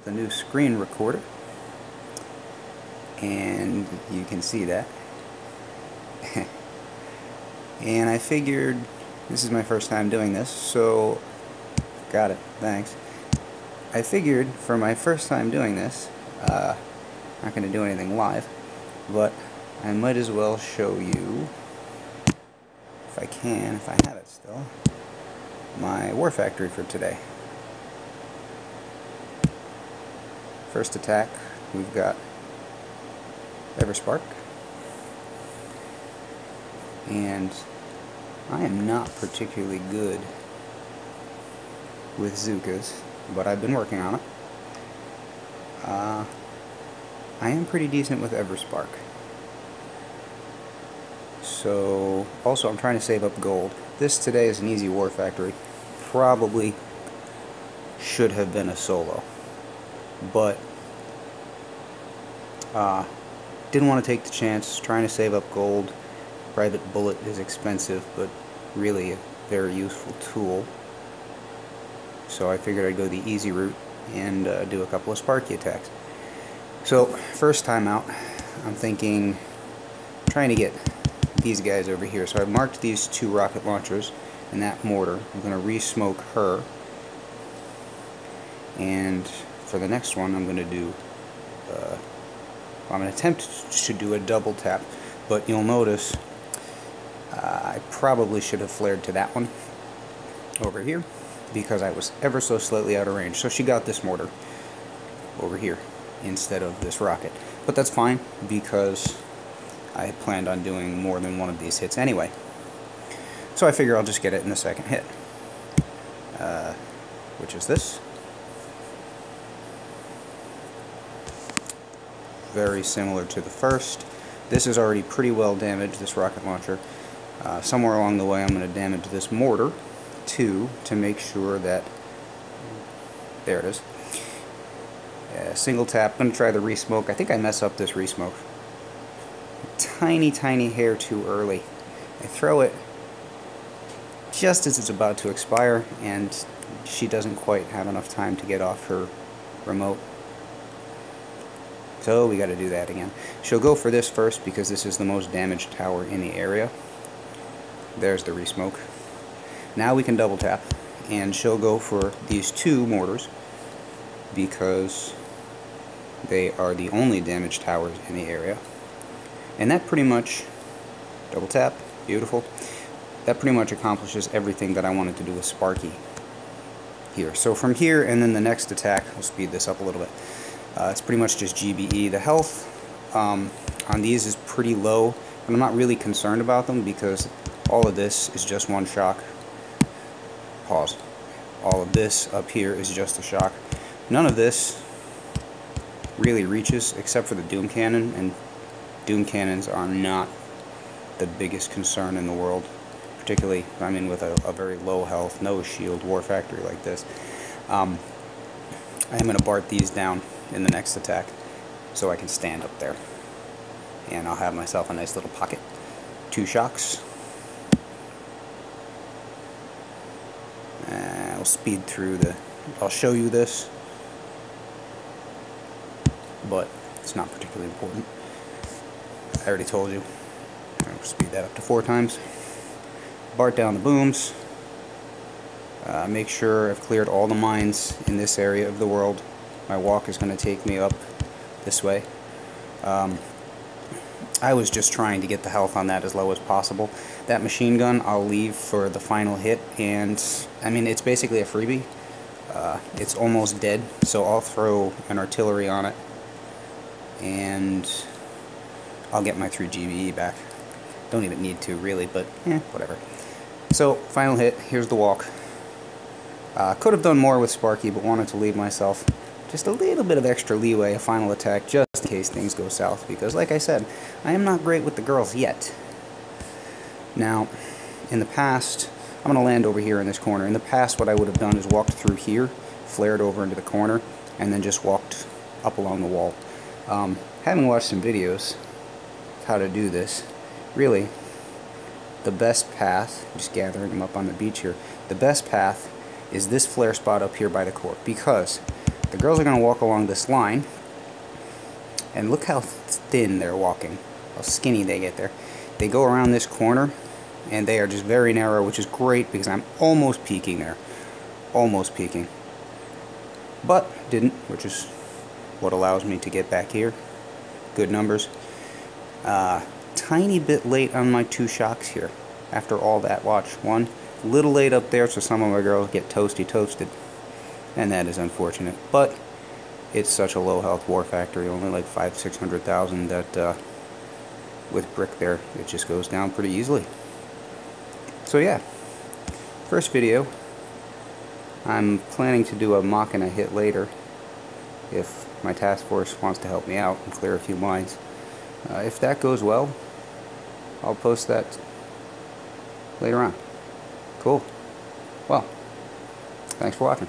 with a new screen recorder, and you can see that. And I figured this is my first time doing this, so got it, thanks. I figured for my first time doing this, not going to do anything live, but I might as well show you, if I can, if I have it still, my War Factory for today. First attack, we've got Everspark, and I am not particularly good with Zookas, but I've been working on it. I am pretty decent with Everspark. So, also I'm trying to save up gold. This today is an easy War Factory. Probably should have been a solo, but didn't want to take the chance, trying to save up gold. Private Bullet is expensive, but really a very useful tool. So I figured I'd go the easy route and do a couple of Sparky attacks. So, first time out, I'm thinking, trying to get these guys over here. So I've marked these two rocket launchers and that mortar. I'm going to re-smoke her. And for the next one, I'm going to do, I'm going to attempt to do a double tap, but you'll notice I probably should have flared to that one over here because I was ever so slightly out of range. So she got this mortar over here instead of this rocket. But that's fine because I planned on doing more than one of these hits anyway. So I figure I'll just get it in the second hit, which is this. Very similar to the first. This is already pretty well damaged, this rocket launcher. Somewhere along the way I'm going to damage this mortar too, to make sure that, there it is. Single tap. I'm going to try the re-smoke. I think I mess up this re-smoke. Tiny hair too early. I throw it just as it's about to expire, and she doesn't quite have enough time to get off her remote. So we got to do that again. She'll go for this first because this is the most damaged tower in the area. There's the re-smoke. Now we can double tap, and she'll go for these two mortars because they are the only damaged towers in the area. And that pretty much, double tap, beautiful. That pretty much accomplishes everything that I wanted to do with Sparky here. So from here and then the next attack, we'll speed this up a little bit. It's pretty much just GBE. The health on these is pretty low, but I'm not really concerned about them because all of this is just one shock. Pause. All of this up here is just a shock. None of this really reaches except for the Doom Cannon, and Doom Cannons are not the biggest concern in the world, particularly, I mean, with a very low health, no shield War Factory like this. I am going to Bart these down in the next attack so I can stand up there, and I'll have myself a nice little pocket. Two shocks. I'll speed through I'll show you this, but it's not particularly important. I already told you. I'll speed that up to 4 times. Bart down the booms. Make sure I've cleared all the mines in this area of the world. My walk is going to take me up this way. I was just trying to get the health on that as low as possible. That machine gun I'll leave for the final hit, and I mean, it's basically a freebie. It's almost dead, so I'll throw an artillery on it and I'll get my 3 GBE back. Don't even need to really, but whatever. So final hit, here's the walk. Could have done more with Sparky, but wanted to leave myself just a little bit of extra leeway, a final attack, just in case things go south, because like I said, I am not great with the girls yet. Now, in the past, I'm going to land over here in this corner. In the past, what I would have done is walked through here, flared over into the corner, and then just walked up along the wall. Having watched some videos of how to do this, really, the best path, just gathering them up on the beach here, the best path is this flare spot up here by the core, because The girls are going to walk along this line, and look how thin they're walking, how skinny they get there. They go around this corner, and they are just very narrow, which is great because I'm almost peaking there. Almost peaking. But didn't, which is what allows me to get back here. Good numbers. Tiny bit late on my 2 shocks here. After all that, watch. One, a little late up there, so some of my girls get toasted. And that is unfortunate. But it's such a low health war factory, only like 500,000-600,000, that with brick there, it just goes down pretty easily. So yeah, first video. I'm planning to do a mock and a hit later if my task force wants to help me out and clear a few lines. If that goes well, I'll post that later on. Cool. Well, thanks for watching.